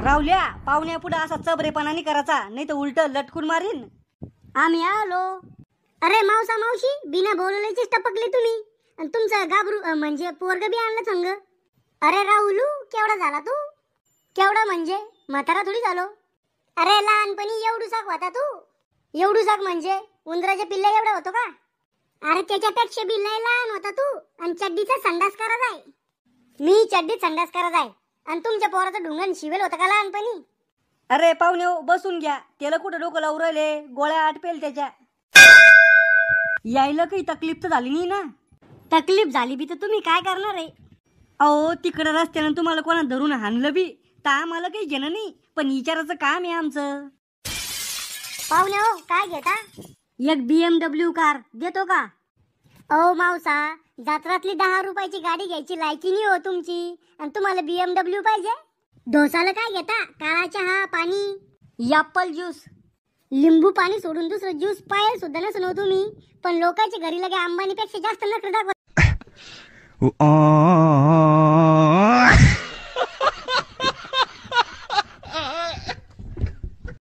रावल्या पाहुण्या पुढे असा चबरेपणा नाही करायचा, नाही तर उलट लटकून मारीन. आम्ही आलो. अरे मावसा मावशी बिना बोलवल्याचीच टपकले तुम्ही. आणि तुमचं गाबरू म्हणजे पोरग बी आणलं संग. अरे राहुलू केवढा झाला तू? केवढा म्हणजे म्हातारा थोडी झालो. अरे लहानपणी एवढूसाक होता तू. एवढूसाक म्हणजे उंदराच्या पिल्ला एवढा होतो का? अरे त्याच्यापेक्षा बी लय लहान होता तू. आणि चड्डीचा संडास करत आहे. मी चड्डीत संडास करत आहे. आणि तुमच्या पोराचं ढुंगण शिवेल होतं का लहानपणी? अरे पाहुणे बसून घ्या, त्याला कुठं डोकं लावून राहिले, गोळ्या आटपेल त्याच्या. यायला काही तकलीफ तर झाली नाही ना? तकलीफ झाली बी तर तुम्ही काय करणार आहे? अहो तिकडं रस्त्यानं तुम्हाला कोणा धरून हाणलं बी तर आम्हाला काही घेणं नाही, पण विचाराचं काम आहे आमचं. पाहुणे हो काय घेता? एक BMW कार देतो का? ओ मावसा जत्रातली 10 रुपयाची गाडी घ्यायची लायकी नाही हो तुमची. आणि तुम्हाला BMW पाहिजे? डोसाला काय घेता? काळा चहा, पाणी, ॲपल ज्यूस, लिंबू पाणी सोडून दुसरं ज्यूस पायल सुद्धा नसून हो तुम्ही. पण लोकांच्या घरी लगे अंबानीपेक्षा जास्त नखरे दाखवत.